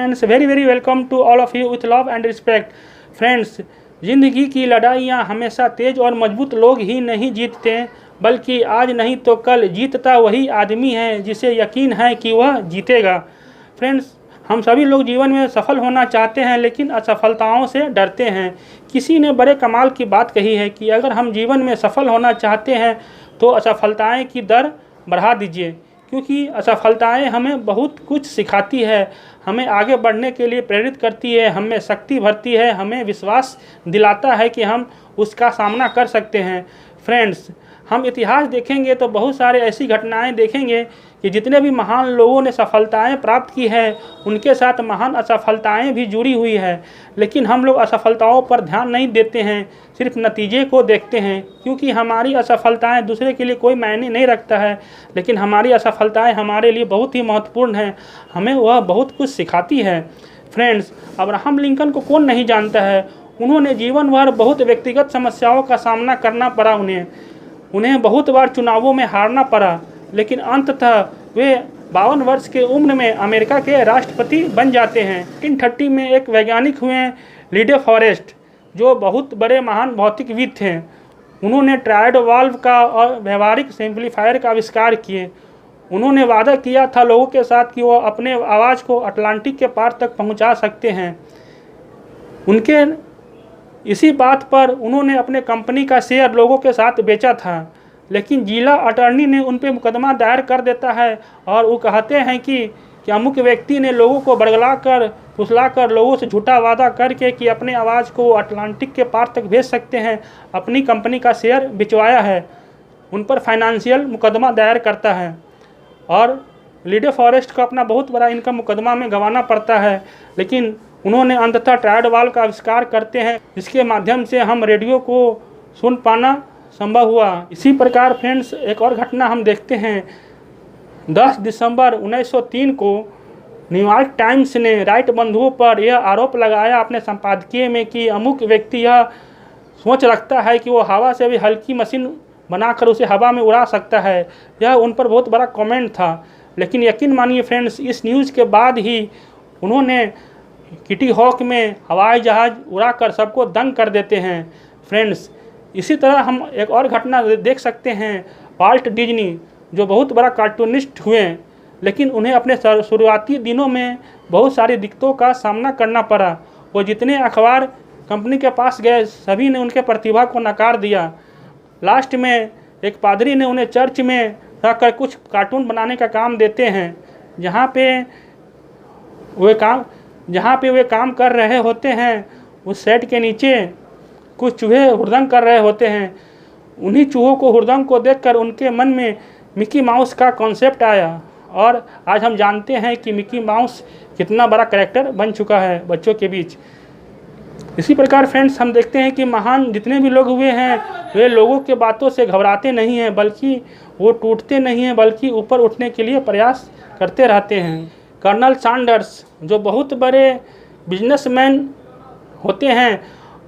Friends, very very welcome to all of you with love and respect. Friends, ज़िंदगी की लड़ाइयाँ हमेशा तेज और मजबूत लोग ही नहीं जीतते, बल्कि आज नहीं तो कल जीतता वही आदमी है जिसे यकीन है कि वह जीतेगा। फ्रेंड्स, हम सभी लोग जीवन में सफल होना चाहते हैं, लेकिन असफलताओं से डरते हैं। किसी ने बड़े कमाल की बात कही है कि अगर हम जीवन में सफल होना चाहते हैं तो असफलताएं की दर बढ़ा दीजिए, क्योंकि असफलताएं हमें बहुत कुछ सिखाती है, हमें आगे बढ़ने के लिए प्रेरित करती है, हमें शक्ति भरती है, हमें विश्वास दिलाता है कि हम उसका सामना कर सकते हैं। फ्रेंड्स, हम इतिहास देखेंगे तो बहुत सारे ऐसी घटनाएं देखेंगे कि जितने भी महान लोगों ने सफलताएं प्राप्त की है, उनके साथ महान असफलताएं भी जुड़ी हुई है। लेकिन हम लोग असफलताओं पर ध्यान नहीं देते हैं, सिर्फ नतीजे को देखते हैं, क्योंकि हमारी असफलताएं दूसरे के लिए कोई मायने नहीं रखता है, लेकिन हमारी असफलताएं हमारे लिए बहुत ही महत्वपूर्ण हैं, हमें वह बहुत कुछ सिखाती है। फ्रेंड्स, अब्राहम लिंकन को कौन नहीं जानता है। उन्होंने जीवन भर बहुत व्यक्तिगत समस्याओं का सामना करना पड़ा, उन्हें बहुत बार चुनावों में हारना पड़ा, लेकिन अंततः वे 52 वर्ष के उम्र में अमेरिका के राष्ट्रपति बन जाते हैं। 1930 में एक वैज्ञानिक हुए लीडे फॉरेस्ट, जो बहुत बड़े महान भौतिकविद थे। उन्होंने ट्रायड वाल्व का और व्यवहारिक सिंप्लीफायर का आविष्कार किए। उन्होंने वादा किया था लोगों के साथ कि वो अपने आवाज़ को अटलांटिक के पार तक पहुंचा सकते हैं। उनके इसी बात पर उन्होंने अपने कंपनी का शेयर लोगों के साथ बेचा था, लेकिन जिला अटॉर्नी ने उन पर मुकदमा दायर कर देता है और वो कहते हैं कि अमुक व्यक्ति ने लोगों को बरगलाकर फुसलाकर लोगों से झूठा वादा करके कि अपने आवाज़ को अटलांटिक के पार तक भेज सकते हैं, अपनी कंपनी का शेयर बिचवाया है। उन पर फाइनेंशियल मुकदमा दायर करता है और लीडे फॉरेस्ट को अपना बहुत बड़ा इनकम मुकदमा में गंवाना पड़ता है, लेकिन उन्होंने अंततः ट्रायड वाल्व का आविष्कार करते हैं, जिसके माध्यम से हम रेडियो को सुन पाना संभव हुआ। इसी प्रकार फ्रेंड्स, एक और घटना हम देखते हैं। 10 दिसंबर 1903 को न्यूयॉर्क टाइम्स ने राइट बंधुओं पर यह आरोप लगाया अपने संपादकीय में कि अमुक व्यक्ति यह सोच रखता है कि वो हवा से भी हल्की मशीन बनाकर उसे हवा में उड़ा सकता है। यह उन पर बहुत बड़ा कमेंट था, लेकिन यकीन मानिए फ्रेंड्स, इस न्यूज़ के बाद ही उन्होंने किटी हॉक में हवाई जहाज़ उड़ाकर सबको दंग कर देते हैं। फ्रेंड्स, इसी तरह हम एक और घटना देख सकते हैं। वाल्ट डिज्नी, जो बहुत बड़ा कार्टूनिस्ट हुए, लेकिन उन्हें अपने शुरुआती दिनों में बहुत सारी दिक्कतों का सामना करना पड़ा। वो जितने अखबार कंपनी के पास गए, सभी ने उनके प्रतिभा को नकार दिया। लास्ट में एक पादरी ने उन्हें चर्च में रखकर कुछ कार्टून बनाने का काम देते हैं, जहाँ पे वे काम कर रहे होते हैं, उस सेट के नीचे कुछ चूहे हुड़दंग कर रहे होते हैं। उन्हीं चूहों को हुड़दंग को देखकर उनके मन में मिकी माउस का कॉन्सेप्ट आया, और आज हम जानते हैं कि मिकी माउस कितना बड़ा कैरेक्टर बन चुका है बच्चों के बीच। इसी प्रकार फ्रेंड्स, हम देखते हैं कि महान जितने भी लोग हुए हैं, वे लोगों के बातों से घबराते नहीं हैं, बल्कि वो टूटते नहीं हैं, बल्कि ऊपर उठने के लिए प्रयास करते रहते हैं। कर्नल सैंडर्स, जो बहुत बड़े बिजनेसमैन होते हैं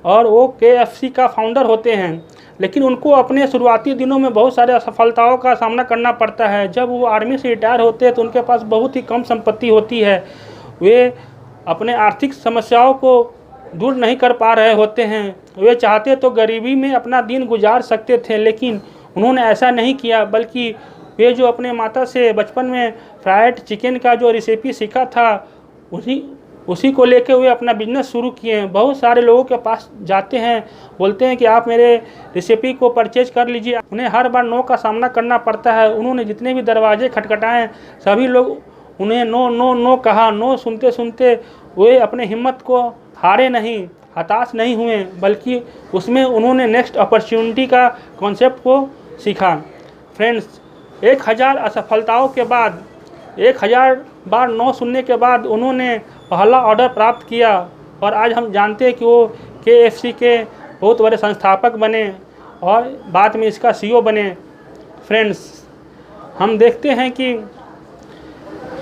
और वो KFC का फाउंडर होते हैं, लेकिन उनको अपने शुरुआती दिनों में बहुत सारे असफलताओं का सामना करना पड़ता है। जब वो आर्मी से रिटायर होते हैं तो उनके पास बहुत ही कम संपत्ति होती है। वे अपने आर्थिक समस्याओं को दूर नहीं कर पा रहे होते हैं। वे चाहते तो गरीबी में अपना दिन गुजार सकते थे, लेकिन उन्होंने ऐसा नहीं किया, बल्कि वे जो अपने माता से बचपन में फ्राइड चिकन का जो रेसिपी सीखा था, उसी को लेकर वे अपना बिजनेस शुरू किए। बहुत सारे लोगों के पास जाते हैं, बोलते हैं कि आप मेरे रेसिपी को परचेज कर लीजिए। उन्हें हर बार नो का सामना करना पड़ता है। उन्होंने जितने भी दरवाजे खटखटाए, सभी लोग उन्हें नो नो नो कहा। नो सुनते सुनते वे अपने हिम्मत को हारे नहीं, हताश नहीं हुए, बल्कि उसमें उन्होंने नेक्स्ट अपॉर्चुनिटी का कॉन्सेप्ट को सीखा। फ्रेंड्स, 1000 असफलताओं के बाद, 1000 बार नो सुनने के बाद उन्होंने पहला ऑर्डर प्राप्त किया, और आज हम जानते हैं कि वो KFC के बहुत बड़े संस्थापक बने और बाद में इसका CEO बने। फ्रेंड्स, हम देखते हैं कि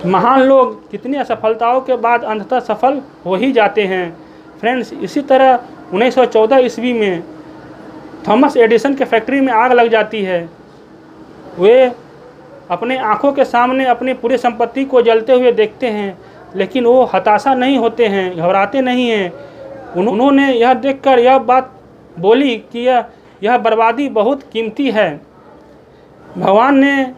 महान लोग कितनी असफलताओं के बाद अंततः सफल हो ही जाते हैं। फ्रेंड्स, इसी तरह 1914 ईस्वी में थॉमस एडिसन के फैक्ट्री में आग लग जाती है। वे अपने आंखों के सामने अपनी पूरी संपत्ति को जलते हुए देखते हैं। लेकिन वो हताशा नहीं होते हैं, घबराते नहीं हैं। उन्होंने यह देखकर यह बात बोली कि यह बर्बादी बहुत कीमती है। भगवान ने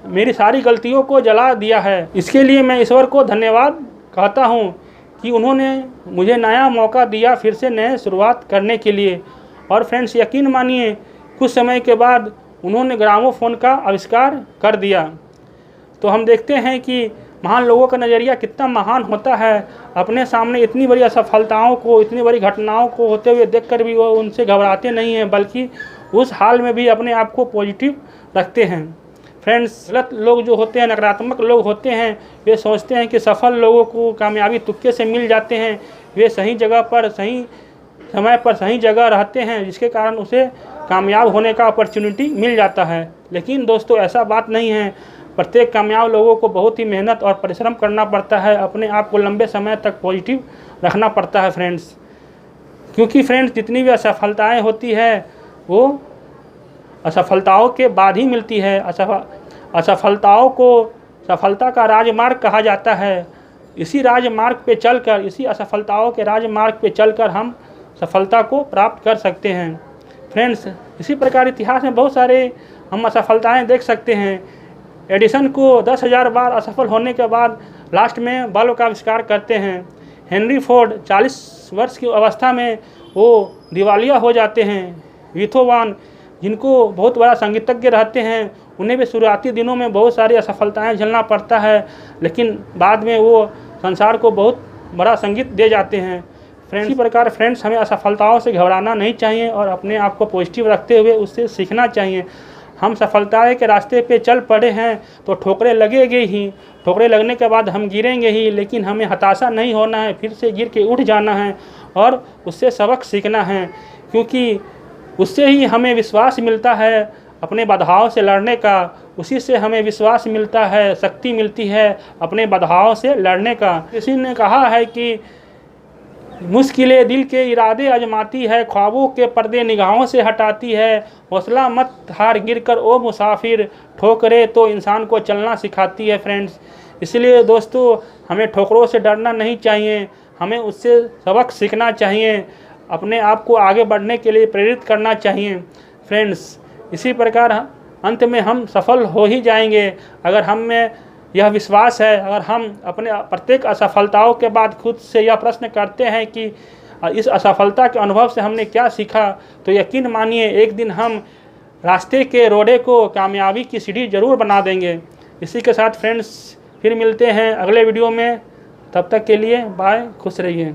मेरी सारी गलतियों को जला दिया है। इसके लिए मैं ईश्वर को धन्यवाद कहता हूँ कि उन्होंने मुझे नया मौका दिया फिर से नए शुरुआत करने के लिए। और फ्रेंड्स, यकीन मानिए कुछ समय के बाद उन्होंने ग्रामोफोन का आविष्कार कर दिया। तो हम देखते हैं कि महान लोगों का नज़रिया कितना महान होता है। अपने सामने इतनी बड़ी असफलताओं को, इतनी बड़ी घटनाओं को होते हुए देखकर भी वो उनसे घबराते नहीं हैं, बल्कि उस हाल में भी अपने आप को पॉजिटिव रखते हैं। फ्रेंड्स, गलत लोग जो होते हैं, नकारात्मक लोग होते हैं, वे सोचते हैं कि सफल लोगों को कामयाबी तुक्के से मिल जाते हैं। वे सही जगह पर, सही समय पर, सही जगह रहते हैं, जिसके कारण उसे कामयाब होने का अपॉर्चुनिटी मिल जाता है। लेकिन दोस्तों, ऐसा बात नहीं है। प्रत्येक कामयाब लोगों को बहुत ही मेहनत और परिश्रम करना पड़ता है। अपने आप को लंबे समय तक पॉजिटिव रखना पड़ता है फ्रेंड्स। क्योंकि फ्रेंड्स, जितनी भी असफलताएँ होती है वो असफलताओं के बाद ही मिलती है। असफलताओं को सफलता का राजमार्ग कहा जाता है। इसी राजमार्ग पे चलकर, इसी असफलताओं के राजमार्ग पे चलकर हम सफलता को प्राप्त कर सकते हैं। फ्रेंड्स, इसी प्रकार इतिहास में बहुत सारे हम असफलताएं देख सकते हैं। एडिसन को 10,000 बार असफल होने के बाद लास्ट में बल्ब का आविष्कार करते हैं। हेनरी फोर्ड 40 वर्ष की अवस्था में वो दिवालिया हो जाते हैं। बीथोवन, जिनको बहुत बड़ा संगीतज्ञ रहते हैं, उन्हें भी शुरुआती दिनों में बहुत सारी असफलताएं झेलना पड़ता है, लेकिन बाद में वो संसार को बहुत बड़ा संगीत दे जाते हैं। फ्रेंड्स, इसी प्रकार फ्रेंड्स, हमें असफलताओं से घबराना नहीं चाहिए और अपने आप को पॉजिटिव रखते हुए उससे सीखना चाहिए। हम सफलता के रास्ते पे चल पड़े हैं तो ठोकरें लगेंगे ही। ठोकरें लगने के बाद हम गिरेंगे ही, लेकिन हमें हताशा नहीं होना है, फिर से गिर के उठ जाना है और उससे सबक सीखना है। क्योंकि उससे ही हमें विश्वास मिलता है अपने बाधाओं से लड़ने का। उसी से हमें विश्वास मिलता है, शक्ति मिलती है अपने बाधाओं से लड़ने का। किसी ने कहा है कि मुश्किलें दिल के इरादे आजमाती है, ख्वाबों के पर्दे निगाहों से हटाती है। हौसला मत हार, गिर कर ओ मुसाफिर, ठोकरें तो इंसान को चलना सिखाती है। फ्रेंड्स, इसलिए दोस्तों, हमें ठोकरों से डरना नहीं चाहिए, हमें उससे सबक सीखना चाहिए, अपने आप को आगे बढ़ने के लिए प्रेरित करना चाहिए। फ्रेंड्स, इसी प्रकार अंत में हम सफल हो ही जाएंगे अगर हम में यह विश्वास है। अगर हम अपने प्रत्येक असफलताओं के बाद खुद से यह प्रश्न करते हैं कि इस असफलता के अनुभव से हमने क्या सीखा, तो यकीन मानिए एक दिन हम रास्ते के रोडे को कामयाबी की सीढ़ी ज़रूर बना देंगे। इसी के साथ फ्रेंड्स, फिर मिलते हैं अगले वीडियो में। तब तक के लिए बाय, खुश रहिए।